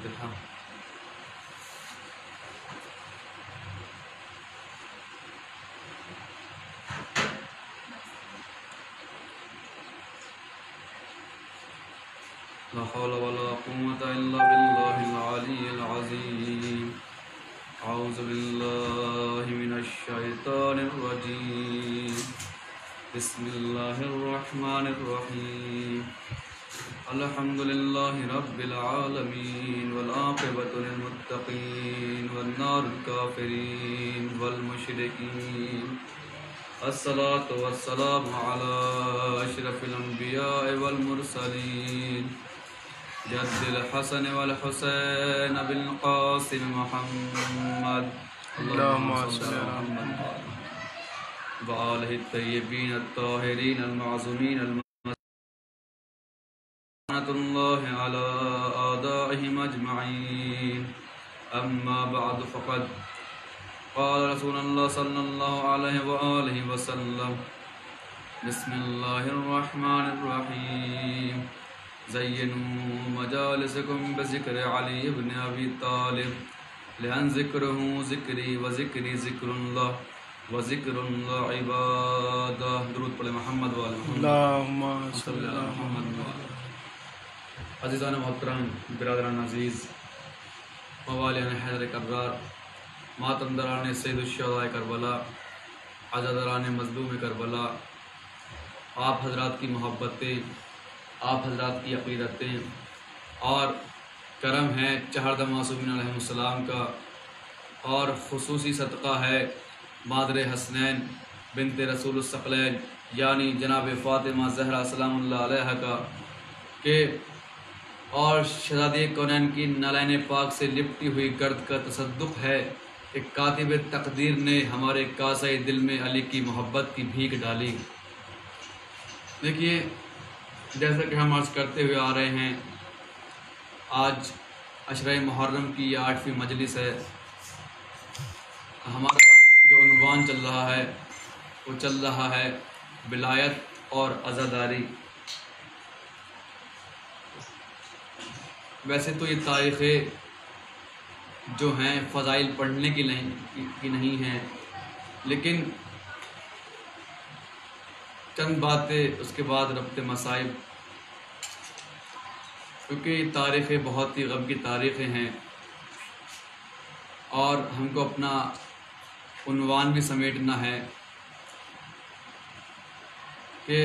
پہ تھا. لا حول ولا قوة إلا بالله العلي العظيم. أعوذ بالله من الشيطان الرجيم. بسم الله الرحمن الرحيم. الحمد لله رب العالمين والعاقبة للمتقين والنار الكافرين والمشركين. الصلاة والسلام على أشرف الأنبياء والمرسلين جد الحسن والحسين بالقاسم محمد اللهم صل على محمد وآله الطيبين الطاهرين المعصومين لعنة الله على أعدائهم أجمعين. أما بعد فقد قال رسول الله صلى الله عليه وآله وسلم بسم الله الرحمن الرحيم. زينوا مجالسكم بذكر علي بن أبي طالب لأن ذكره ذكري وذكري ذكر الله وذكر الله عبادة. درود پڑھیں محمد وآل محمد اللہم صلی علی محمد وآل. عزیزان محترم، برادران عزیز، موالیان حیدر کرار، ماتمدران سید الشہداء کربلا، عزاداران مظلوم کربلا، آپ حضرات کی محبتیں، آپ حضرات کی عقیدتیں اور کرم ہے چہردہ معصومین علیہ السلام کا، اور خصوصی صدقہ ہے مادر حسنین بنت رسول الثقلین یعنی جناب فاطمہ زہرا سلام اللہ علیہ کا، کہ اور شہزادی کونین کی نالین پاک سے لپٹی ہوئی گرد کا تصدق ہے کہ کاتب تقدیر نے ہمارے کاسۂ دل میں علی کی محبت کی بھیک ڈالی. دیکھیے، جیسا کہ ہم عرض کرتے ہوئے آ رہے ہیں، آج عشرہ محرم کی یہ 8ویں مجلس ہے. ہمارا جو عنوان چل رہا ہے وہ چل رہا ہے ولایت اور عزاداری. ویسے تو یہ تاریخیں جو ہیں فضائل پڑھنے کی نہیں ہیں، لیکن چند باتیں اس کے بعد ربط مصائب، کیونکہ یہ تاریخیں بہت ہی غم کی تاریخیں ہیں اور ہم کو اپنا عنوان بھی سمیٹنا ہے کہ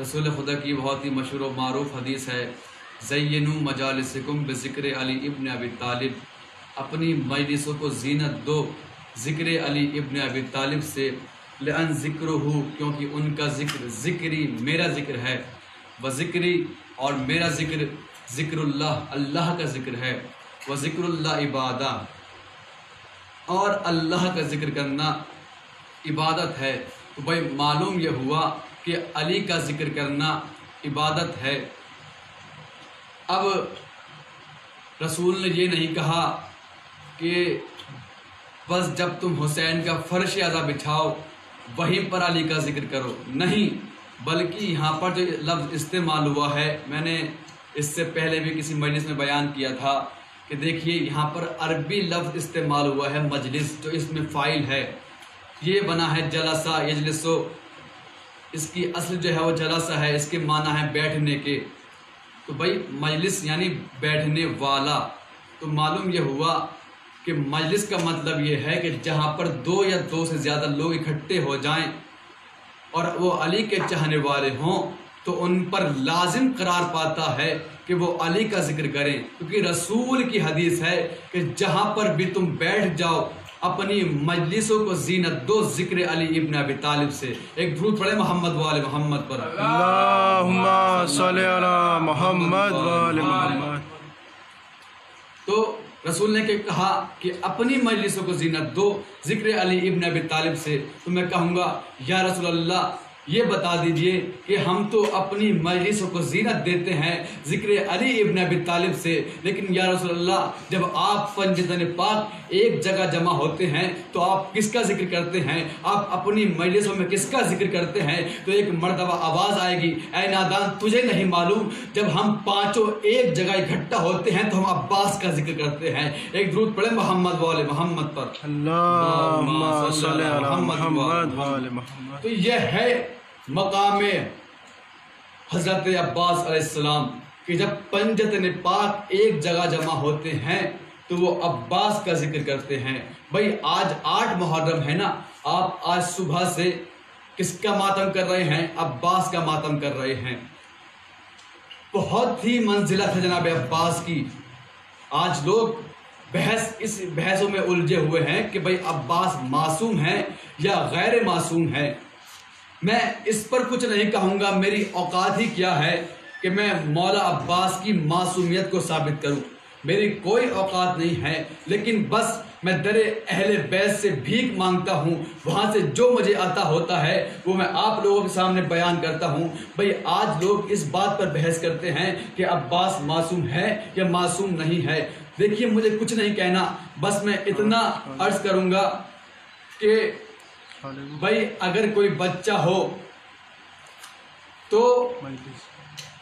رسول خدا کی بہت ہی مشہور و معروف حدیث ہے، زینوا مجالسکم بذکر علی ابن ابی طالب، اپنی مجلسوں کو زینت دو ذکر علی ابن ابی طالب سے، لأن ذکرہ، کیونکہ ان کا ذکر ذکری میرا ذکر ہے، وذکری اور میرا ذکر ذکر اللہ اللہ کا ذکر ہے، وذکر اللہ عبادہ، اور اللہ کا ذکر کرنا عبادت ہے. تو بھائی معلوم یہ ہوا کہ علی کا ذکر کرنا عبادت ہے. اب رسول نے یہ نہیں کہا کہ بس جب تم حسین کا فرش اعضا بچھاؤ وہیں پر علی کا ذکر کرو، نہیں، بلکہ یہاں پر جو لفظ استعمال ہوا ہے، میں نے اس سے پہلے بھی کسی مجلس میں بیان کیا تھا کہ دیکھیے یہاں پر عربی لفظ استعمال ہوا ہے مجلس، جو اس میں فاعل ہے، یہ بنا ہے جلسہ یجلسو، اس کی اصل جو ہے وہ جلسہ ہے، اس کے معنی ہے بیٹھنے کے. تو بھائی مجلس یعنی بیٹھنے والا. تو معلوم یہ ہوا کہ مجلس کا مطلب یہ ہے کہ جہاں پر 2 یا 2 سے زیادہ لوگ اکٹھے ہو جائیں اور وہ علی کے چاہنے والے ہوں تو ان پر لازم قرار پاتا ہے کہ وہ علی کا ذکر کریں، کیونکہ رسول کی حدیث ہے کہ جہاں پر بھی تم بیٹھ جاؤ اپنی مجلسوں کو زینت دو ذکر علی ابن ابی طالب سے. ایک درود پڑھے محمد وآل محمد پر. اللہم صلی علی محمد وآل محمد. تو رسول نے کہا کہ اپنی مجلسوں کو زینت دو ذکر علی ابن ابی طالب سے. تو میں کہوں گا یا رسول اللہ، یہ بتا دیجئے کہ ہم تو اپنی مجلسوں کو زینت دیتے ہیں ذکر علی ابن ابی طالب سے، لیکن یا رسول اللہ جب آپ پنجتن پاک ایک جگہ جمع ہوتے ہیں تو آپ کس کا ذکر کرتے ہیں؟ آپ اپنی مجلسوں میں کس کا ذکر کرتے ہیں؟ تو ایک مرتبہ آواز آئے گی، اے نادان تجھے نہیں معلوم جب ہم پانچوں ایک جگہ اکٹھا ہوتے ہیں تو ہم عباس کا ذکر کرتے ہیں۔ ایک درود پڑھیں محمد وآل محمد پر، اللہم صلی علی محمد وآل محمد۔ تو یہ ہے مقام حضرت عباس علیہ السلام کہ جب پنجتن پاک ایک جگہ جمع ہوتے ہیں تو وہ عباس کا ذکر کرتے ہیں۔ بھائی آج 8 محرم ہے نا، آپ آج صبح سے کس کا ماتم کر رہے ہیں؟ عباس کا ماتم کر رہے ہیں۔ بہت ہی منزلت ہے جناب عباس کی۔ آج لوگ اس بحثوں میں الجھے ہوئے ہیں کہ بھائی عباس معصوم ہے یا غیر معصوم ہے۔ میں اس پر کچھ نہیں کہوں گا، میری اوقات ہی کیا ہے کہ میں مولا عباس کی معصومیت کو ثابت کروں، میری کوئی اوقات نہیں ہے، لیکن بس میں در اہل بیت سے بھیک مانگتا ہوں، وہاں سے جو مجھے عطا ہوتا ہے وہ میں آپ لوگوں کے سامنے بیان کرتا ہوں۔ بھئی آج لوگ اس بات پر بحث کرتے ہیں کہ عباس معصوم ہے یا معصوم نہیں ہے۔ دیکھیے مجھے کچھ نہیں کہنا، بس میں اتنا عرض کروں گا کہ بھائی اگر کوئی بچہ ہو تو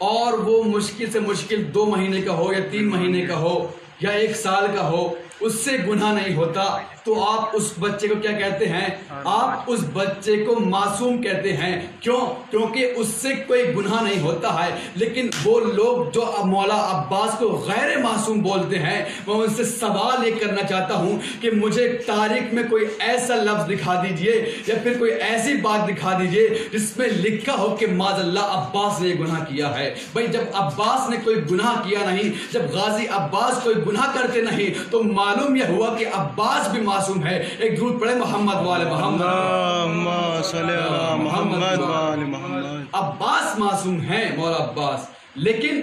اور وہ مشکل سے مشکل 2 مہینے کا ہو یا 3 مہینے کا ہو یا 1 سال کا ہو، اس سے گناہ نہیں ہوتا، تو آپ اس بچے کو کیا کہتے ہیں؟ آپ اس بچے کو معصوم کہتے ہیں۔ کیوں؟ کیونکہ اس سے کوئی گناہ نہیں ہوتا ہے۔ لیکن وہ لوگ جو مولا عباس کو غیر معصوم بولتے ہیں، میں ان سے سوال یہ کرنا چاہتا ہوں کہ مجھے تاریخ میں کوئی ایسا لفظ دکھا دیجئے یا پھر کوئی ایسی بات دکھا دیجئے جس میں لکھا ہو کہ معاذ اللہ عباس نے یہ گناہ کیا ہے۔ بھائی جب عباس نے کوئی گناہ کیا نہیں، جب غازی عباس کوئی گناہ کرتے نہیں، تو معلوم یہ ہوا کہ عباس بھی معصوم ہے۔ ایک درود پڑھیں محمد وآل محمد۔ اللہم صلی علی محمد وآل محمد۔ عباس معصوم ہیں، مولا عباس، لیکن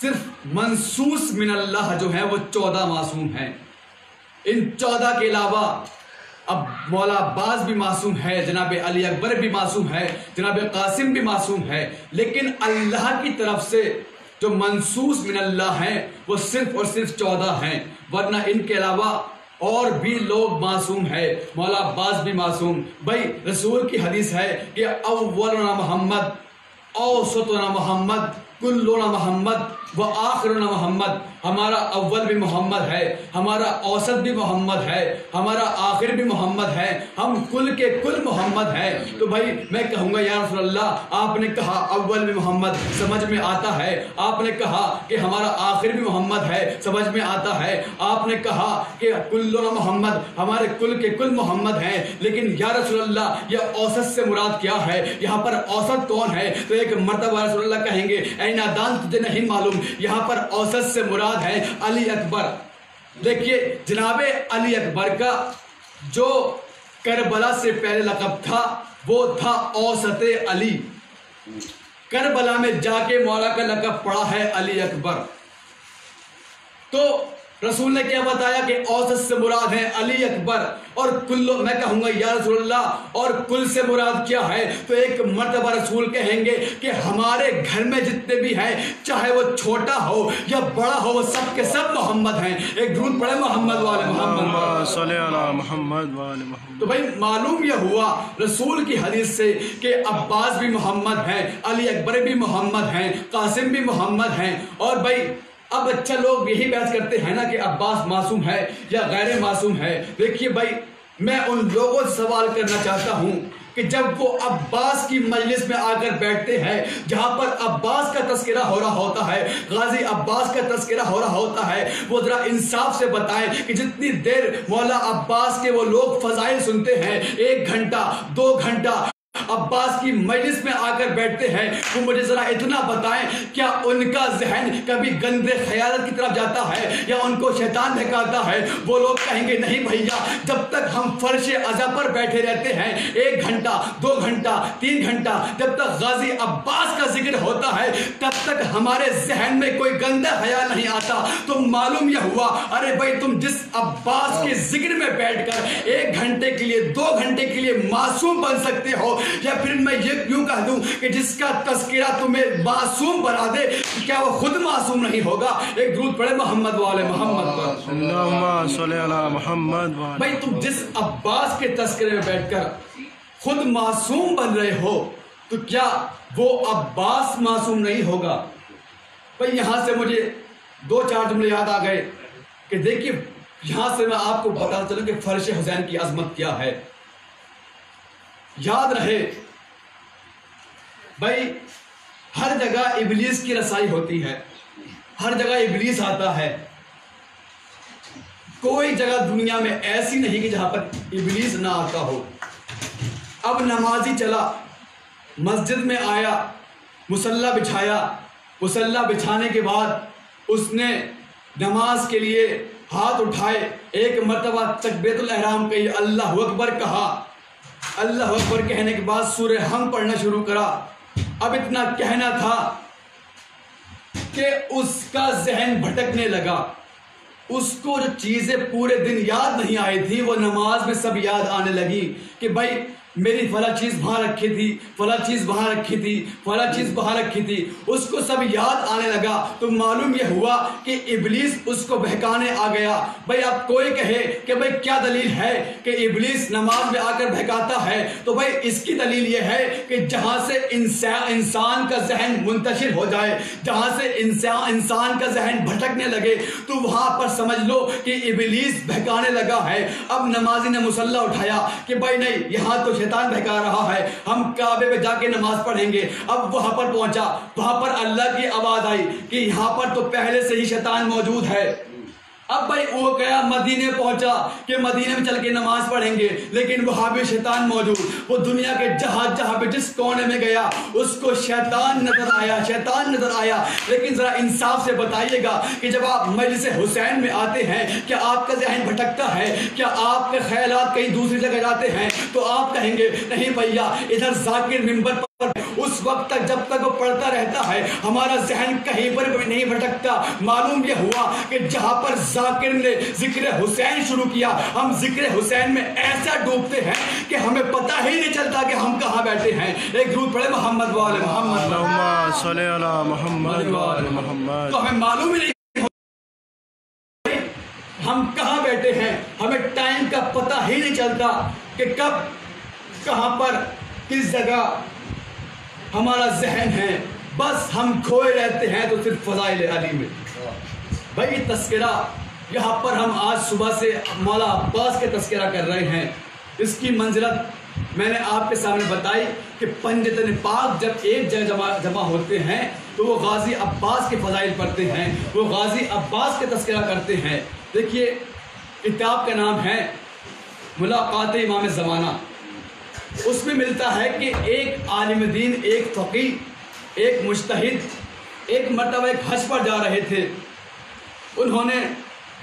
صرف منصوص من اللہ جو ہیں وہ 14 معصوم ہیں۔ ان 14 کے علاوہ اب مولا عباس بھی معصوم ہے، جناب علی اکبر بھی معصوم ہے، جناب قاسم بھی معصوم ہے، لیکن اللہ کی طرف سے جو منصوص من اللہ ہیں وہ صرف اور صرف 14 ہیں، ورنہ ان کے علاوہ اور بھی لوگ معصوم ہے۔ مولا عباس بھی معصوم۔ بھائی رسول کی حدیث ہے کہ اولنا محمد، اوسطنا محمد، کلنا محمد و آخرنا محمد۔ ہمارا اول بھی محمد ہے، ہمارا اوسط بھی محمد ہے، ہمارا آخر بھی محمد ہے، ہم کل کے کل محمد ہے۔ تو بھائی میں کہوں گا یا رسول اللہ آپ نے کہا اول بھی محمد، سمجھ میں آتا ہے، آپ نے کہا کہ ہمارا آخر بھی محمد ہے، سمجھ میں آتا ہے، آپ نے کہا کہ کلنا محمد، ہمارے کل کے کل محمد ہیں، لیکن یا رسول اللہ یہ اوسط سے مراد کیا ہے؟ یہاں پر اوسط کون ہے؟ تو ایک مرتبہ رسول اللہ کہیں گے اے نادان تجھے نہیں معلوم، یہاں پر اوسط سے مراد ہے علی اکبر۔ دیکھیے جناب علی اکبر کا جو کربلا سے پہلے لقب تھا وہ تھا اوسط علی۔ کربلا میں جا کے مولا کا لقب پڑا ہے علی اکبر۔ تو رسول نے کیا بتایا کہ اوسط سے مراد ہے علی اکبر، اور کل، میں کہوں گا یا رسول اللہ اور کل سے مراد کیا ہے؟ تو ایک مرتبہ رسول کہیں گے کہ ہمارے گھر میں جتنے بھی ہیں، چاہے وہ چھوٹا ہو یا بڑا ہو، وہ سب کے سب محمد ہیں۔ ایک درود پڑھے محمد والے محمد صلی علی محمد والے محمد۔ تو بھائی معلوم یہ ہوا رسول کی حدیث سے کہ عباس بھی محمد ہیں، علی اکبر بھی محمد ہیں، قاسم بھی محمد ہیں۔ اور بھائی اب اچھا لوگ یہی بحث کرتے ہیں نا کہ عباس معصوم ہے یا غیر معصوم ہے۔ دیکھیے بھائی میں ان لوگوں سے سوال کرنا چاہتا ہوں کہ جب وہ عباس کی مجلس میں آ کر بیٹھتے ہیں جہاں پر عباس کا تذکرہ ہو رہا ہوتا ہے، غازی عباس کا تذکرہ ہو رہا ہوتا ہے، وہ ذرا انصاف سے بتائیں کہ جتنی دیر مولا عباس کے وہ لوگ فضائل سنتے ہیں، 1 گھنٹہ 2 گھنٹہ عباس کی مجلس میں آ کر بیٹھتے ہیں، وہ مجھے ذرا اتنا بتائیں کیا ان کا ذہن کبھی گندے خیالات کی طرف جاتا ہے یا ان کو شیطان بہکاتا ہے؟ وہ لوگ کہیں گے نہیں بھیا، جب تک ہم فرش عزا پر بیٹھے رہتے ہیں 1 گھنٹہ 2 گھنٹہ 3 گھنٹہ، جب تک غازی عباس کا ذکر ہوتا ہے تب تک ہمارے ذہن میں کوئی گندا خیال نہیں آتا۔ تو معلوم یہ ہوا ارے بھائی تم جس عباس کے ذکر میں بیٹھ کر 1 گھنٹے کے لیے 2 گھنٹے کے لیے معصوم بن سکتے ہو، یا پھر میں یہ یوں کہہ دوں کہ جس کا تذکرہ تمہیں معصوم بنا دے کیا وہ خود معصوم نہیں ہوگا؟ ایک درود پڑھے محمد والے محمد پر۔ اللہم صلی علی محمد والے۔ بھائی تم جس عباس کے تذکرے میں بیٹھ کر خود معصوم بن رہے ہو تو کیا وہ عباس معصوم نہیں ہوگا؟ بھائی یہاں سے مجھے 2-4 جملے یاد آ گئے کہ دیکھیے یہاں سے میں آپ کو بتا چلوں کہ فرش حسین کی عظمت کیا ہے۔ یاد رہے بھائی ہر جگہ ابلیس کی رسائی ہوتی ہے، ہر جگہ ابلیس آتا ہے، کوئی جگہ دنیا میں ایسی نہیں کہ جہاں پر ابلیس نہ آتا ہو۔ اب نمازی چلا، مسجد میں آیا، مصلی بچھایا، مصلی بچھانے کے بعد اس نے نماز کے لیے ہاتھ اٹھائے، ایک مرتبہ تکبیرۃ الاحرام کہی، اللہ اکبر کہا، اللہ اکبر کہنے کے بعد سورہ حم پڑھنا شروع کرا۔ اب اتنا کہنا تھا کہ اس کا ذہن بھٹکنے لگا، اس کو جو چیزیں پورے دن یاد نہیں آئی تھی وہ نماز میں سب یاد آنے لگی کہ بھائی میری فلاں چیز وہاں رکھی تھی، فلاں چیز وہاں رکھی تھی، فلاں چیز وہاں رکھی تھی، اس کو سب یاد آنے لگا۔ تو معلوم یہ ہوا کہ ابلیس اس کو بہکانے آ گیا۔ بھائی اب کوئی کہے کہ بھائی کیا دلیل ہے کہ ابلیس نماز میں آ کر بہکاتا ہے؟ تو بھائی اس کی دلیل یہ ہے کہ جہاں سے انسان کا ذہن منتشر ہو جائے، جہاں سے انسان کا ذہن بھٹکنے لگے تو وہاں پر سمجھ لو کہ ابلیس بہکانے لگا ہے۔ اب نمازی نے مصلی اٹھایا کہ بھائی نہیں، یہاں تو شیطان بہکا رہا ہے، ہم کعبے میں جا کے نماز پڑھیں گے۔ اب وہاں پر پہنچا، وہاں پر اللہ کی آواز آئی کہ یہاں پر تو پہلے سے ہی شیطان موجود ہے۔ اب بھائی وہ گیا مدینے پہنچا کہ مدینے میں چل کے نماز پڑھیں گے، لیکن وہاں بھی شیطان موجود۔ وہ دنیا کے جہاں پہ جس کونے میں گیا اس کو شیطان نظر آیا، شیطان نظر آیا۔ لیکن ذرا انصاف سے بتائیے گا کہ جب آپ مجلس حسین میں آتے ہیں کیا آپ کا ذہن بھٹکتا ہے؟ کیا آپ کے خیالات کہیں دوسری جگہ جاتے ہیں؟ تو آپ کہیں گے نہیں بھیا، ادھر ذاکر منبر پر اس وقت تک جب تک وہ پڑھتا رہتا ہے ہمارا ذہن کہیں پر بھی نہیں بھٹکتا۔ معلوم یہ ہوا کہ جہاں پر ذاکر نے ذکر حسین شروع کیا ہم ذکر حسین میں ایسا ڈوبتے ہیں کہ ہمیں پتہ ہی نہیں چلتا کہ ہم کہاں بیٹھے ہیں۔ ایک درود پڑھے محمد والے محمد۔ اللہم صلی علی محمد والے محمد۔ تو ہمیں معلوم ہی نہیں ہم کہاں بیٹھے ہیں، ہمیں ٹائم کا پتہ ہی نہیں چلتا کہ کب کہاں پر کس جگہ ہمارا ذہن ہے، بس ہم کھوئے رہتے ہیں تو صرف فضائل علی میں۔ بھائی تذکرہ یہاں پر ہم آج صبح سے مولا عباس کے تذکرہ کر رہے ہیں۔ اس کی منزلت میں نے آپ کے سامنے بتائی کہ پنجتن پاک جب ایک جگہ جمع ہوتے ہیں تو وہ غازی عباس کے فضائل پڑھتے ہیں، وہ غازی عباس کے تذکرہ کرتے ہیں۔ دیکھیے کتاب کا نام ہے ملاقات امام زمانہ۔ اس میں ملتا ہے کہ ایک عالم دین، ایک فقیہ، ایک مجتہد ایک مرتبہ ایک حج پر جا رہے تھے۔ انہوں نے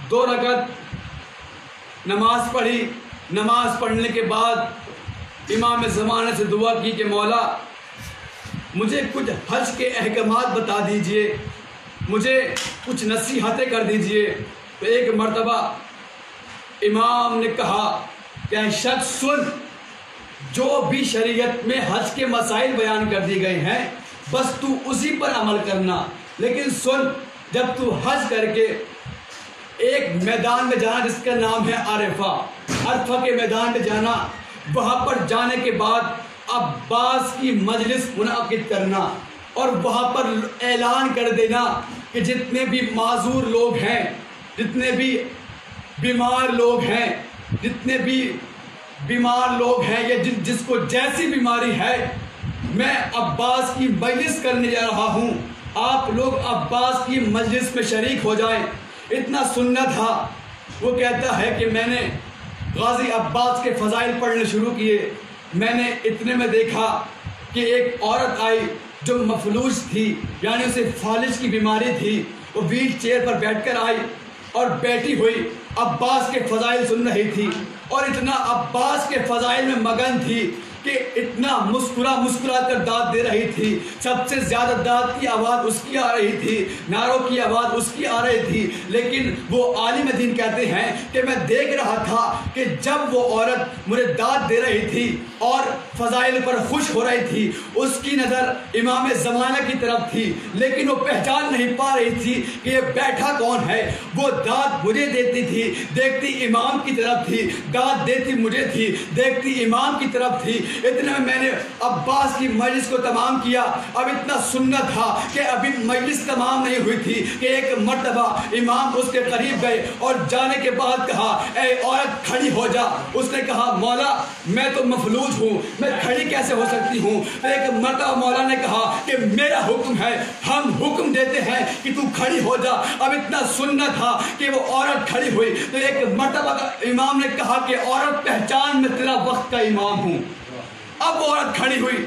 2 رکعت نماز پڑھی۔ نماز پڑھنے کے بعد امام زمانے سے دعا کی کہ مولا مجھے کچھ حج کے احکامات بتا دیجئے، مجھے کچھ نصیحتیں کر دیجئے۔ تو ایک مرتبہ امام نے کہا کہ اے شخص سن، جو بھی شریعت میں حج کے مسائل بیان کر دی گئے ہیں بس تو اسی پر عمل کرنا، لیکن سن، جب تو حج کر کے ایک میدان میں جانا جس کا نام ہے عرفہ کے میدان میں جانا، وہاں پر جانے کے بعد عباس کی مجلس منعقد کرنا اور وہاں پر اعلان کر دینا کہ جتنے بھی معذور لوگ ہیں، جتنے بھی بیمار لوگ ہیں، جتنے بھی بیمار لوگ ہیں یا جس کو جیسی بیماری ہے، میں عباس کی مجلس کرنے جا رہا ہوں، آپ لوگ عباس کی مجلس میں شریک ہو جائیں۔ اتنا سننا تھا۔ وہ کہتا ہے کہ میں نے غازی عباس کے فضائل پڑھنے شروع کیے، میں نے اتنے میں دیکھا کہ ایک عورت آئی جو مفلوج تھی، یعنی اسے فالج کی بیماری تھی۔ وہ ویل چیئر پر بیٹھ کر آئی اور بیٹھی ہوئی عباس کے فضائل سن رہی تھی، اور اتنا عباس کے فضائل میں مگن تھی کہ اتنا مسکرا کر داد دے رہی تھی. سب سے زیادہ داد کی آواز اس کی آ رہی تھی, نعروں کی آواز اس کی آ رہی تھی. لیکن وہ عالم دین کہتے ہیں کہ میں دیکھ رہا تھا کہ جب وہ عورت مجھے داد دے رہی تھی اور فضائل پر خوش ہو رہی تھی, اس کی نظر امام زمانہ کی طرف تھی, لیکن وہ پہچان نہیں پا رہی تھی کہ یہ بیٹھا کون ہے. وہ داد مجھے دیتی تھی, دیکھتی امام کی طرف تھی, داد دیتی مجھے تھی, دیکھتی امام کی طرف تھی. اتنے میں نے عباس کی مجلس کو تمام کیا. اب اتنا سننا تھا کہ ابھی مجلس تمام نہیں ہوئی تھی کہ ایک مرتبہ امام اس کے قریب گئے اور جانے کے بعد کہا, اے عورت کھڑی ہو جا. اس نے کہا, مولا میں تو مفلوج ہوں, میں کھڑی کیسے ہو سکتی ہوں. ایک مرتبہ مولا نے کہا کہ میرا حکم ہے, ہم حکم دیتے ہیں کہ تو کھڑی ہو جا. اب اتنا سننا تھا کہ وہ عورت کھڑی ہوئی. تو ایک مرتبہ امام نے کہا کہ عورت پہچان میں تیرا وقت کا امام ہوں. اب وہ عورت کھڑی ہوئی.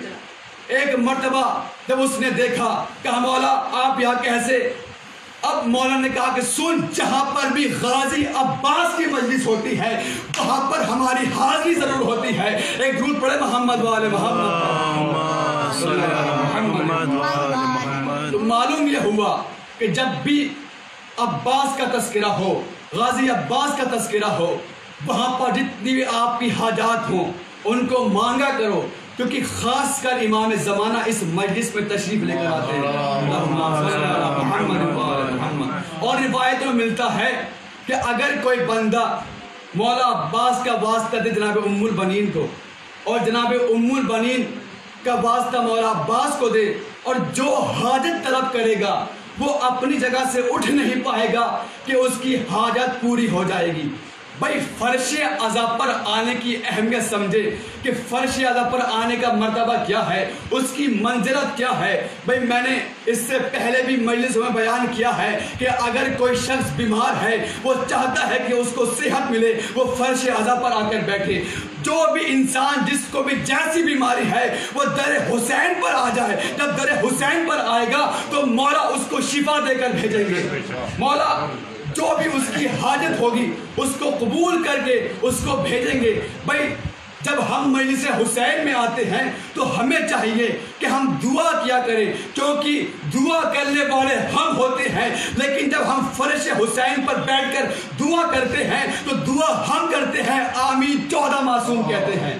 ایک مرتبہ جب اس نے دیکھا, کہا مولا آپ یہاں کیسے. اب مولا نے کہا کہ سن, جہاں پر بھی غازی عباس کی مجلس ہوتی ہے وہاں پر ہماری حاضری ضرور ہوتی ہے. ایک درود پڑھے محمد والے محمد. تو معلوم یہ ہوا کہ جب بھی عباس کا تذکرہ ہو, غازی عباس کا تذکرہ ہو, وہاں پر جتنی بھی آپ کی حاجات ہوں ان کو مانگا کرو, کیونکہ خاص کر امام زمانہ اس مجلس میں تشریف لے کر آتے ہیں. اور روایت میں ملتا ہے کہ اگر کوئی بندہ مولا عباس کا واسطہ دے جناب ام البنین کو, اور جناب ام البنین کا واسطہ مولا عباس کو دے, اور جو حاجت طلب کرے گا وہ اپنی جگہ سے اٹھ نہیں پائے گا کہ اس کی حاجت پوری ہو جائے گی. بھائی فرش عزا پر آنے کی اہمیت سمجھے کہ فرش عزا پر آنے کا مرتبہ کیا ہے, اس کی منزلت کیا ہے. بھائی میں نے اس سے پہلے بھی مجلس میں بیان کیا ہے کہ اگر کوئی شخص بیمار ہے, وہ چاہتا ہے کہ اس کو صحت ملے, وہ فرش عزا پر آ کر بیٹھے. جو بھی انسان جس کو بھی جیسی بیماری ہے وہ در حسین پر آ جائے. جب در حسین پر آئے گا تو مولا اس کو شفا دے کر بھیجیں گے. مولا جو بھی اس کی حاجت ہوگی اس کو قبول کر کے اس کو بھیجیں گے. بھائی جب ہم مجلس حسین میں آتے ہیں تو ہمیں چاہیے کہ ہم دعا کیا کریں, کیونکہ دعا کرنے والے ہم ہوتے ہیں. لیکن جب ہم فرش حسین پر بیٹھ کر دعا کرتے ہیں تو دعا ہم کرتے ہیں آمین 14 معصوم کہتے ہیں.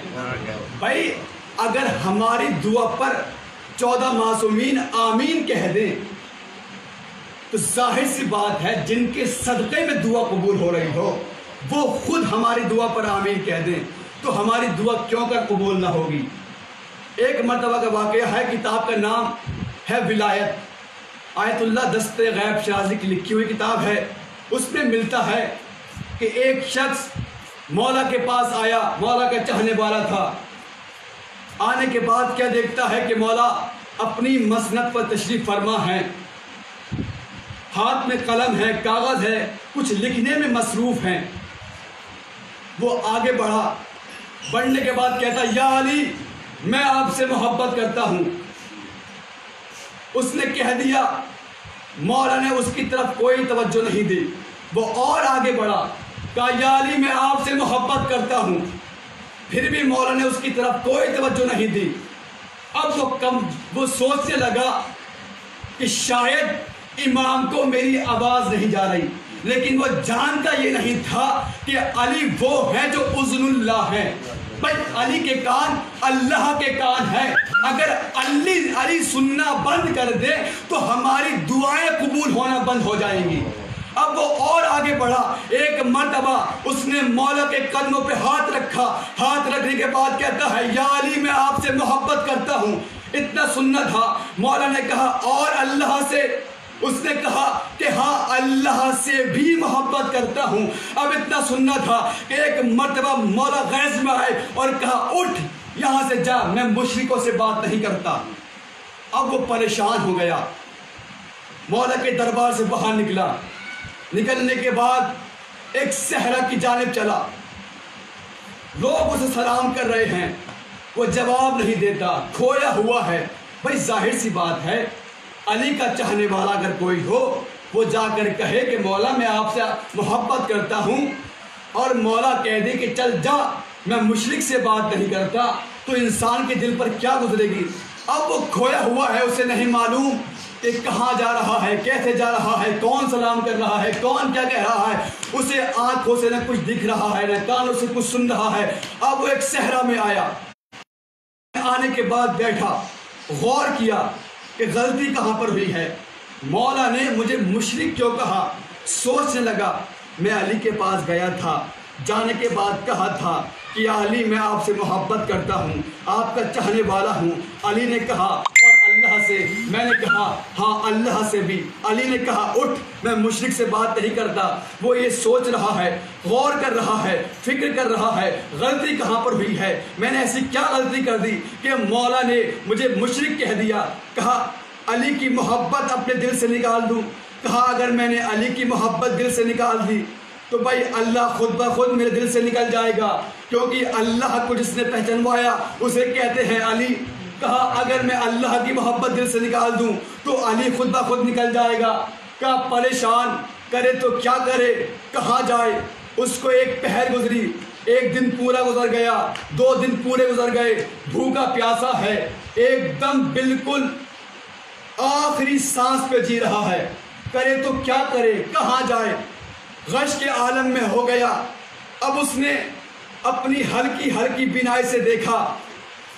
بھائی اگر ہماری دعا پر 14 معصومین آمین کہہ دیں تو ظاہر سی بات ہے جن کے صدقے میں دعا قبول ہو رہی ہو وہ خود ہماری دعا پر آمین کہہ دیں تو ہماری دعا کیوں کر قبول نہ ہوگی. ایک مرتبہ کا واقعہ ہے, کتاب کا نام ہے ولایت, آیت اللہ دست غیب شرازی کی لکھی ہوئی کتاب ہے. اس میں ملتا ہے کہ ایک شخص مولا کے پاس آیا, مولا کا چاہنے والا تھا. آنے کے بعد کیا دیکھتا ہے کہ مولا اپنی مسند پر تشریف فرما ہے, ہاتھ میں قلم ہے, کاغذ ہے, کچھ لکھنے میں مصروف ہیں. وہ آگے بڑھا, بڑھنے کے بعد کہتا, یا علی میں آپ سے محبت کرتا ہوں. اس نے کہہ دیا, مولا نے اس کی طرف کوئی توجہ نہیں دی. وہ اور آگے بڑھا, کہا یا علی میں آپ سے محبت کرتا ہوں. پھر بھی مولا نے اس کی طرف کوئی توجہ نہیں دی. اب وہ سوچنے لگا کہ شاید امام کو میری آواز نہیں جا رہی, لیکن وہ جانتا یہ نہیں تھا کہ علی وہ ہے جو اذن اللہ ہے. بھائی علی کے کان اللہ کے کان ہے. اگر علی سننا بند کر دے تو ہماری دعائیں قبول ہونا بند ہو جائیں گی. اب وہ اور آگے بڑھا, ایک مرتبہ اس نے مولا کے قدموں پہ ہاتھ رکھا. ہاتھ رکھنے کے بعد کہتا ہے, یا علی میں آپ سے محبت کرتا ہوں. اتنا سننا تھا. مولا نے کہا, اور اللہ سے. اس نے کہا کہ ہاں اللہ سے بھی محبت کرتا ہوں. اب اتنا سننا تھا کہ ایک مرتبہ مولا غیظ میں آئے اور کہا, اٹھ یہاں سے جا, میں مشرکوں سے بات نہیں کرتا. اب وہ پریشان ہو گیا, مولا کے دربار سے باہر نکلا. نکلنے کے بعد ایک صحرا کی جانب چلا. لوگ اسے سلام کر رہے ہیں, وہ جواب نہیں دیتا, کھویا ہوا ہے. بھائی ظاہر سی بات ہے, علی کا چاہنے والا اگر کوئی ہو وہ جا کر کہے کہ مولا میں آپ سے محبت کرتا ہوں, اور مولا کہہ دے کہ چل جا میں مشرک سے بات نہیں کرتا, تو انسان کے دل پر کیا گزرے گی؟ اب وہ کھویا ہوا ہے، اسے نہیں معلوم کہ کہاں جا رہا ہے، کیسے جا رہا ہے، کون سلام کر رہا ہے، کون کیا کہہ رہا ہے۔ اسے آنکھوں سے نہ کچھ دکھ رہا ہے، نہ کانوں سے کچھ سن رہا ہے۔ اب وہ ایک صحرا میں آیا، آنے کے بعد بیٹھا، غور کیا کہ غلطی کہاں پر ہوئی ہے، مولا نے مجھے مشرک کیوں کہا۔ سوچنے لگا، میں علی کے پاس گیا تھا، جانے کے بعد کہا تھا کہ یا علی میں آپ سے محبت کرتا ہوں، آپ کا چاہنے والا ہوں۔ علی نے کہا اور اللہ سے، میں نے کہا ہاں اللہ سے بھی۔ علی نے کہا اٹھ، میں مشرک سے بات نہیں کرتا۔ وہ یہ سوچ رہا ہے، غور کر رہا ہے، فکر کر رہا ہے غلطی کہاں پر ہوئی ہے، میں نے ایسی کیا غلطی کر دی کہ مولا نے مجھے مشرک کہہ دیا۔ کہا علی کی محبت اپنے دل سے نکال دوں۔ کہا اگر میں نے علی کی محبت دل سے نکال دی تو بھائی اللہ خود بخود میرے دل سے نکل جائے گا، کیونکہ اللہ کو جس نے پہچانوایا اسے کہتے ہیں علی۔ کہا اگر میں اللہ کی محبت دل سے نکال دوں تو علی خود بخود نکل جائے گا۔ کہا پریشان کرے تو کیا کرے، کہاں جائے۔ اس کو ایک پہر گزری، ایک دن پورا گزر گیا، 2 دن پورے گزر گئے، بھوکا پیاسا ہے، ایک دم بالکل آخری سانس پہ جی رہا ہے، کرے تو کیا کرے، کہاں جائے۔ غش کے عالم میں ہو گیا۔ اب اس نے اپنی ہلکی بینائی سے دیکھا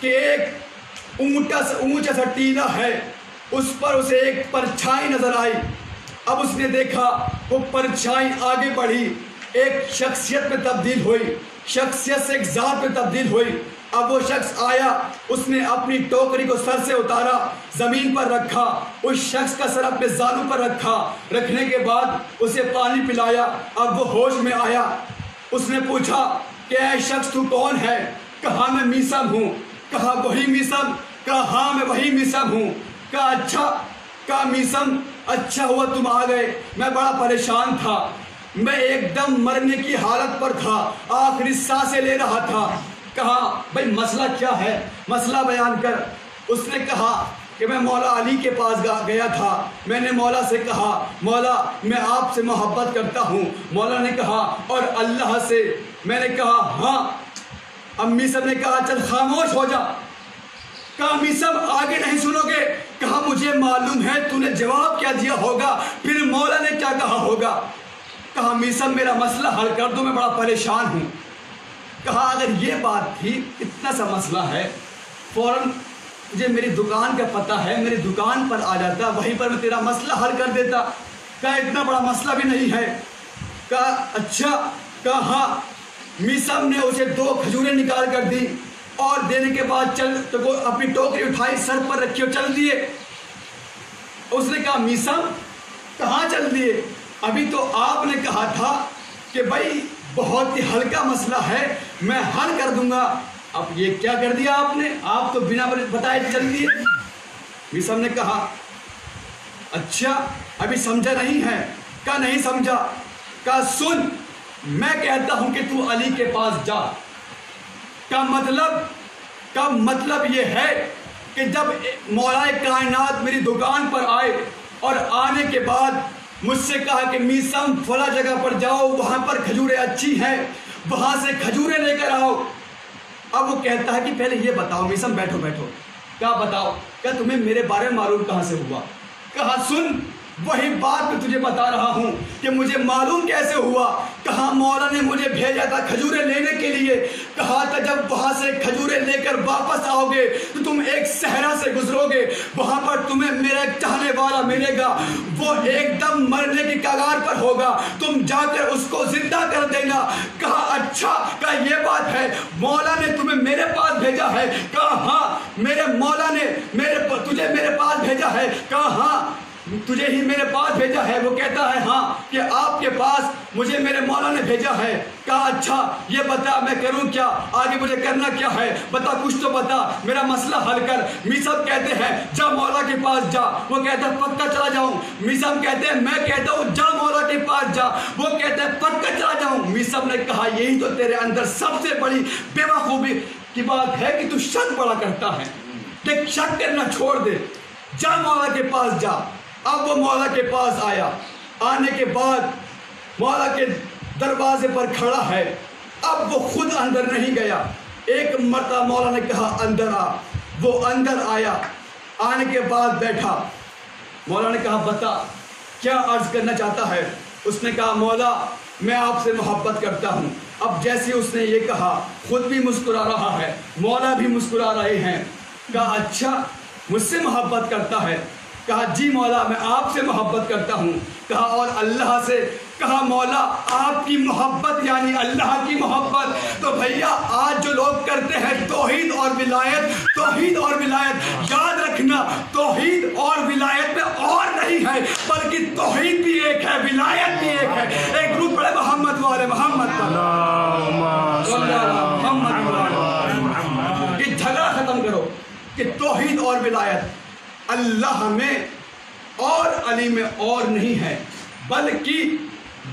کہ ایک اونچا سا ٹیلا ہے، اس پر اسے ایک پرچھائی نظر آئی۔ اب اس نے دیکھا وہ پرچھائی آگے بڑھی، ایک شخصیت میں تبدیل ہوئی، شخصیت سے ایک ذات میں تبدیل ہوئی۔ اب وہ شخص آیا، اس نے اپنی ٹوکری کو سر سے اتارا، زمین پر رکھا، اس شخص کا سر اپنے زانوں پر رکھا، رکھنے کے بعد اسے پانی پلایا۔ اب وہ ہوش میں آیا۔ اس نے پوچھا کہ اے شخص تو کون ہے؟ کہا میں میثم ہوں۔ کہا وہی میثم؟ کہا ہاں میں وہی میثم ہوں۔ کہا اچھا، کہا میثم اچھا ہوا تم آ گئے، میں بڑا پریشان تھا، میں ایک دم مرنے کی حالت پر تھا، آخری سانسیں لے رہا تھا۔ کہا بھائی مسئلہ کیا ہے، مسئلہ بیان کر۔ اس نے کہا کہ میں مولا علی کے پاس گیا تھا، میں نے مولا سے کہا مولا میں آپ سے محبت کرتا ہوں۔ مولا نے کہا اور اللہ سے؟ میں نے کہا ہاں۔ امی سب نے کہا چل خاموش ہو جا۔ کہا میثم آگے نہیں سنو گے؟ کہا مجھے معلوم ہے تو نے جواب کیا دیا ہوگا، پھر مولا نے کیا کہا ہوگا۔ کہا میثم میرا مسئلہ حل کر دو، میں بڑا پریشان ہوں۔ کہا اگر یہ بات تھی، اتنا سا مسئلہ ہے، فوراً مجھے میری دکان کا پتہ ہے، میری دکان پر آ جاتا، وہیں پر میں تیرا مسئلہ حل کر دیتا۔ کہا اتنا بڑا مسئلہ بھی نہیں ہے۔ کہا اچھا؟ کہا ہاں۔ میثم نے اسے 2 کھجوریں نکال کر دی اور دینے کے بعد چل تو وہ اپنی ٹوکری اٹھائی، سر پر رکھی اور چل دیے۔ اس نے کہا میثم کہاں چل دیے؟ ابھی تو آپ نے کہا تھا کہ بھائی بہت ہی ہلکا مسئلہ ہے، میں حل کر دوں گا۔ اب یہ کیا کر دیا آپ نے؟ آپ تو بنا بتائے چل دیے۔ میثم نے کہا اچھا ابھی سمجھا نہیں ہے؟ کہا نہیں سمجھا۔ کہا سن، میں کہتا ہوں کہ تو علی کے پاس جا۔ کا مطلب یہ ہے کہ جب مولا کائنات میری دکان پر آئے اور آنے کے بعد مجھ سے کہا کہ میثم فلاں جگہ پر جاؤ، وہاں پر کھجوریں اچھی ہیں، وہاں سے کھجوریں لے کر آؤ۔ اب وہ کہتا ہے کہ پہلے یہ بتاؤ میثم، بیٹھو۔ کیا بتاؤ؟ کیا تمہیں میرے بارے میں معلوم کہاں سے ہوا؟ کہا سن، وہی بات میں تجھے بتا رہا ہوں کہ مجھے معلوم کیسے ہوا۔ کہا مولا نے مجھے بھیجا تھا کھجوریں لینے کے لیے، کہا تھا جب وہاں سے کھجوریں لے کر واپس آؤ گے تو تم ایک صحرا سے گزرو گے، وہاں پر تمہیں میرا ایک چاہنے والا ملے گا، وہ ایک دم مرنے کی کگار پر ہوگا، تم جا کر اس کو زندہ کر دینا۔ کہا اچھا، کہا یہ بات ہے، مولا نے تمہیں میرے پاس بھیجا ہے؟ کہا ہاں، میرے مولا نے تجھے میرے پاس بھیجا ہے؟ کہا ہاں، تجھے ہی میرے پاس بھیجا ہے۔ وہ کہتا ہے ہاں کہ آپ کے پاس مجھے میرے مولا نے بھیجا ہے۔ کہا اچھا یہ بتا میں کروں کیا، آگے مجھے کرنا کیا ہے، بتا کچھ تو بتا، میرا مسئلہ حل کر۔ میثم کہتے ہیں جا مولا کے پاس جا۔ وہ کہتا ہے پکا چلا جاؤں۔ میثم کہتے ہیں میں کہتا ہوں جا مولا کے پاس جا۔ وہ کہتا ہے پکا چلا جاؤں۔ میثم نے کہا یہی تو تیرے اندر سب سے بڑی بے وقوفی کی بات ہے کہ تو شک بڑا کرتا ہے، کہ شک کرنا چھوڑ دے، جا مولا کے پاس جا۔ اب وہ مولا کے پاس آیا، آنے کے بعد مولا کے دروازے پر کھڑا ہے۔ اب وہ خود اندر نہیں گیا، ایک مرتبہ مولا نے کہا اندر آ، وہ اندر آیا، آنے کے بعد بیٹھا۔ مولا نے کہا بتا کیا عرض کرنا چاہتا ہے؟ اس نے کہا مولا میں آپ سے محبت کرتا ہوں۔ اب جیسے اس نے یہ کہا خود بھی مسکرا رہا ہے، مولا بھی مسکرا رہے ہیں۔ کہا اچھا مجھ سے محبت کرتا ہے؟ کہا جی مولا میں آپ سے محبت کرتا ہوں۔ کہا اور اللہ سے؟ کہا مولا آپ کی محبت یعنی اللہ کی محبت۔ تو بھیا آج جو لوگ کرتے ہیں توحید اور ولایت، توحید اور ولایت، یاد رکھنا توحید اور ولایت میں اور نہیں ہے بلکہ توحید بھی ایک ہے، ولایت بھی ایک ہے۔ ایک درود پڑھے محمد والے محمد پر، کہ جھگڑا ختم کرو کہ توحید اور ولایت اللہ میں اور علی میں اور نہیں ہے، بلکہ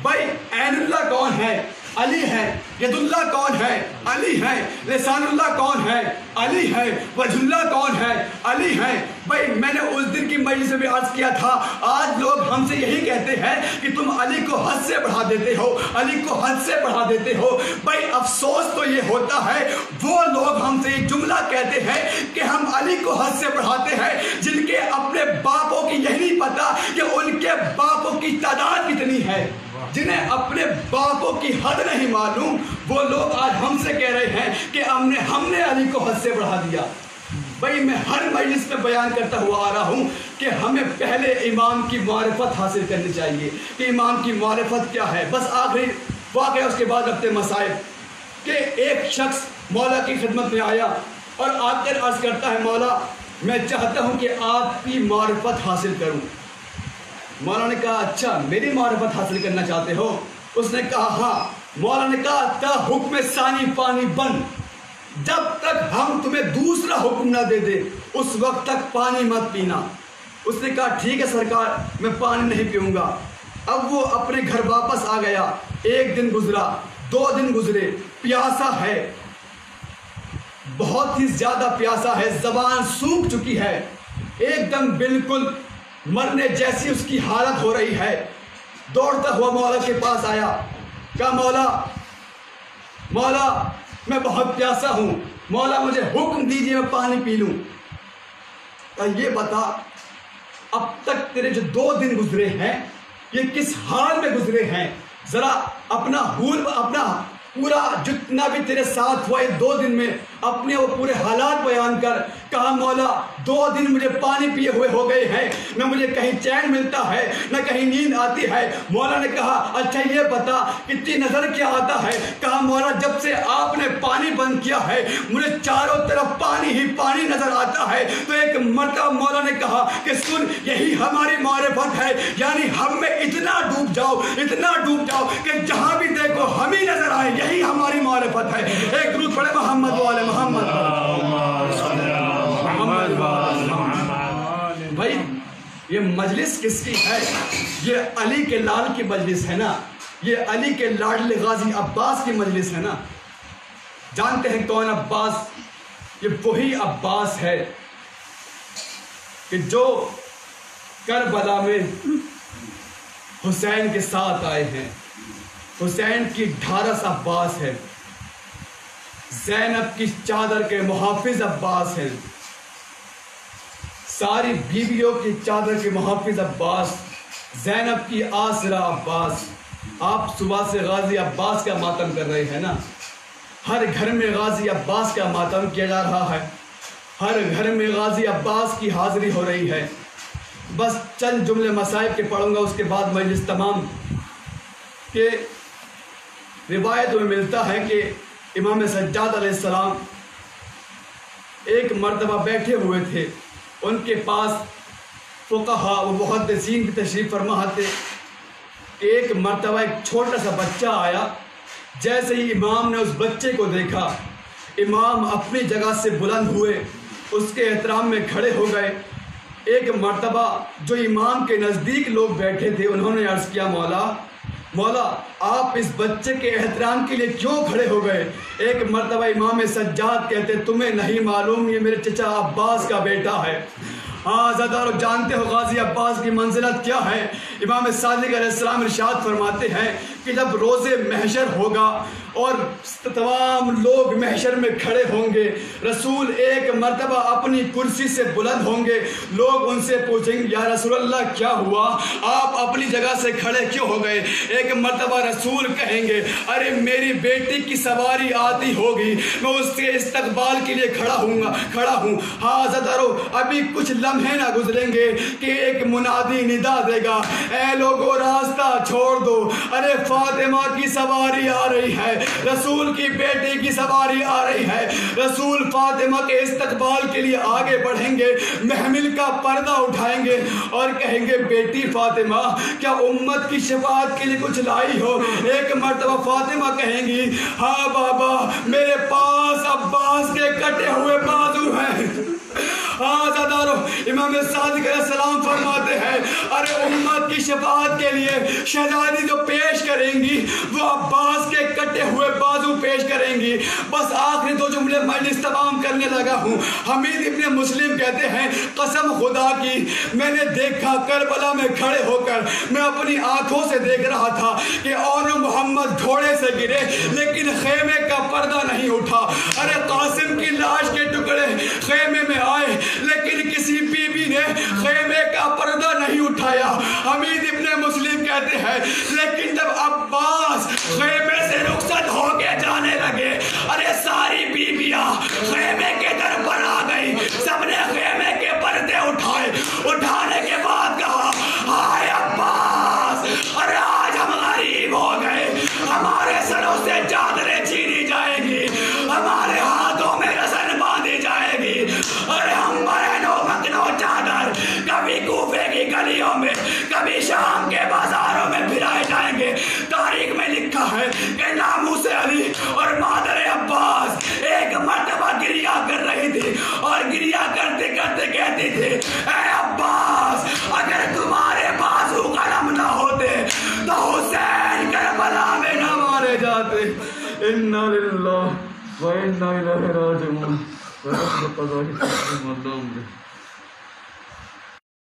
بھائی عین اللہ کون ہے؟ علی ہے۔ ید اللہ کون ہے؟ علی ہے۔ لسان اللہ کون ہے؟ علی ہے۔ وجہ اللہ کون ہے؟ علی ہے۔ بھائی میں نے اس دن کی مجلس میں بھی عرض کیا تھا، آج لوگ ہم سے یہی کہتے ہیں کہ تم علی کو حد سے بڑھا دیتے ہو، علی کو حد سے بڑھا دیتے ہو۔ بھائی افسوس تو یہ ہوتا ہے وہ لوگ ہم سے یہ جملہ کہتے ہیں کہ ہم علی کو حد سے بڑھاتے ہیں، جن کے اپنے باپوں کی یہی نہیں پتا کہ ان کے باپوں کی تعداد کتنی ہے، جنہیں اپنے باپوں کی حد نہیں معلوم، وہ لوگ آج ہم سے کہہ رہے ہیں کہ ہم نے علی کو حد سے بڑھا دیا۔ بھائی میں ہر مجلس میں بیان کرتا ہوا آ رہا ہوں کہ ہمیں پہلے امام کی معرفت حاصل کرنی چاہیے کہ امام کی معرفت کیا ہے۔ بس آخری واقعہ اس کے بعد رکھتے مسائل کہ ایک شخص مولا کی خدمت میں آیا اور آ کر عرض کرتا ہے مولا میں چاہتا ہوں کہ آپ کی معرفت حاصل کروں۔ مولا نے کہا اچھا میری معرفت حاصل کرنا چاہتے ہو؟ اس نے کہا ہاں۔ مولا نے کہا تا حکم ثانی پانی بند، جب تک ہم تمہیں دوسرا حکم نہ دے دے اس وقت تک پانی مت پینا۔ اس نے کہا ٹھیک ہے سرکار میں پانی نہیں پیوں گا۔ اب وہ اپنے گھر واپس آ گیا۔ ایک دن گزرا، 2 دن گزرے، پیاسا ہے، بہت ہی زیادہ پیاسا ہے، زبان سوکھ چکی ہے، ایک دم بالکل مرنے جیسی اس کی حالت ہو رہی ہے۔ دوڑتا ہوا مولا کے پاس آیا، کہا مولا میں بہت پیاسا ہوں، مولا مجھے حکم دیجئے میں پانی پی لوں۔ کہا یہ بتا اب تک تیرے جو 2 دن گزرے ہیں یہ کس حال میں گزرے ہیں، ذرا اپنا پورا جتنا بھی تیرے ساتھ ہوا 2 دن میں اپنے وہ پورے حالات بیان کر۔ کہا مولا 2 دن مجھے پانی پیے ہوئے ہو گئے ہیں، نہ مجھے کہیں چین ملتا ہے نہ کہیں نیند آتی ہے۔ مولا نے کہا اچھا یہ بتا کتنی نظر کیا آتا ہے؟ کہا مولا جب سے آپ نے پانی بند کیا ہے مجھے چاروں طرف پانی ہی پانی نظر آتا ہے۔ تو ایک مرتبہ مولا نے کہا کہ سن یہی ہماری معرفت ہے، یعنی ہم میں اتنا ڈوب جاؤ کہ جہاں بھی دیکھو ہم ہی نظر آئے، یہی ہماری معرفت ہے۔ ایک درود پڑھے محمد والے محمد۔ بھائی یہ مجلس کس کی ہے؟ یہ علی کے لال کی مجلس ہے نا، یہ علی کے لاڈلے غازی عباس کی مجلس ہے نا۔ جانتے ہیں کون عباس؟ یہ وہی عباس ہے کہ جو کربلا میں حسین کے ساتھ آئے ہیں۔ حسین کی ڈھارس عباس ہے، زینب کی چادر کے محافظ عباس ہیں، ساری بیویوں کی چادر کے محافظ عباس، زینب کی آسرا عباس۔ آپ صبح سے غازی عباس کا ماتم کر رہے ہیں نا، ہر گھر میں غازی عباس کا ماتم کیا جا رہا ہے، ہر گھر میں غازی عباس کی حاضری ہو رہی ہے۔ بس چند جملے مصائب کے پڑھوں گا اس کے بعد مجلس تمام۔ کہ روایت میں ملتا ہے کہ امام سجاد علیہ السلام ایک مرتبہ بیٹھے ہوئے تھے، ان کے پاس فقہا و محدثین کی تشریف فرما تھے۔ ایک مرتبہ ایک چھوٹا سا بچہ آیا، جیسے ہی امام نے اس بچے کو دیکھا امام اپنی جگہ سے بلند ہوئے، اس کے احترام میں کھڑے ہو گئے۔ ایک مرتبہ جو امام کے نزدیک لوگ بیٹھے تھے انہوں نے عرض کیا مولا آپ اس بچے کے احترام کے لیے کیوں کھڑے ہو گئے؟ ایک مرتبہ امام سجاد کہتے تمہیں نہیں معلوم یہ میرے چچا عباس کا بیٹا ہے۔ ہاں زدارو جانتے ہو غازی عباس کی منزلت کیا ہے؟ امام صادق علیہ السلام ارشاد فرماتے ہیں کہ جب روز محشر ہوگا اور تمام لوگ محشر میں کھڑے ہوں گے، رسول ایک مرتبہ اپنی کرسی سے بلند ہوں گے، لوگ ان سے پوچھیں گے یا رسول اللہ کیا ہوا، آپ اپنی جگہ سے کھڑے کیوں ہو گئے؟ ایک مرتبہ رسول کہیں گے ارے میری بیٹی کی سواری آتی ہوگی، میں اس کے استقبال کے لیے کھڑا ہوں۔ ہاں زدارو، ابھی کچھ لمحے نہ گزریں گے کہ ایک منادی ندا دے گا، اے لوگو راستہ چھوڑ دو، ارے فاطمہ کی سواری آ رہی ہے، رسول کی بیٹی کی سواری آ رہی ہے۔ رسول فاطمہ کے استقبال کے لیے آگے بڑھیں گے، محمل کا پردہ اٹھائیں گے اور کہیں گے بیٹی فاطمہ کیا امت کی شفاعت کے لیے کچھ لائی ہو؟ ایک مرتبہ فاطمہ کہیں گی ہاں بابا، میرے پاس عباس کے کٹے ہوئے بازو ہیں۔ ہاں زدارو، امام صادق علیہ السلام فرماتے ہیں ارے امت کی شفاعت کے لیے شہزادی جو پیش کریں گی وہ عباس کے کٹے ہوئے بازو پیش کریں گی۔ بس آخری دو جملے مجلس تمام کرنے لگا ہوں۔ حمید ابن مسلم کہتے ہیں قسم خدا کی میں نے دیکھا کربلا میں کھڑے ہو کر میں اپنی آنکھوں سے دیکھ رہا تھا کہ اور محمد گھوڑے سے گرے لیکن خیمے کا پردہ نہیں اٹھا۔ ارے قاسم کی لاش کے ٹکڑے خیمے میں آئے لیکن کسی بی بی نے خیمے کا پردہ نہیں اٹھایا۔ حمید ابن مسلم کہتے ہیں لیکن جب عباس خیمے سے رخصت ہو کے جانے لگے، ارے ساری بیویاں خیمے کے در پر آ گئی، سب نے خیمے کے پردے اٹھانے کے بعد کہا ہائے عباس، ارے آج ہم غریب ہو گئے، ہمارے سروں سے چادریں چھینی جائیں گی، ہمارے ہاتھوں میں رسن باندھی جائے گی، ارے ہم بہنوں مکنوں چادر کبھی کوفے کی گلیوں میں کبھی شام کے بازاروں میں پھرائے جائیں گے۔ تاریخ میں لکھا ہے کہ ناموس علی اور مادر عباس ایک مرتبہ گریا کر رہی تھی اور گریا کرتے کرتے کہتی تھی اے عباس اگر تمہارے بازو قلم نہ ہوتے تو حسین کربلا میں نہ مارے جاتے۔ انا للہ و انا الیہ راجعون۔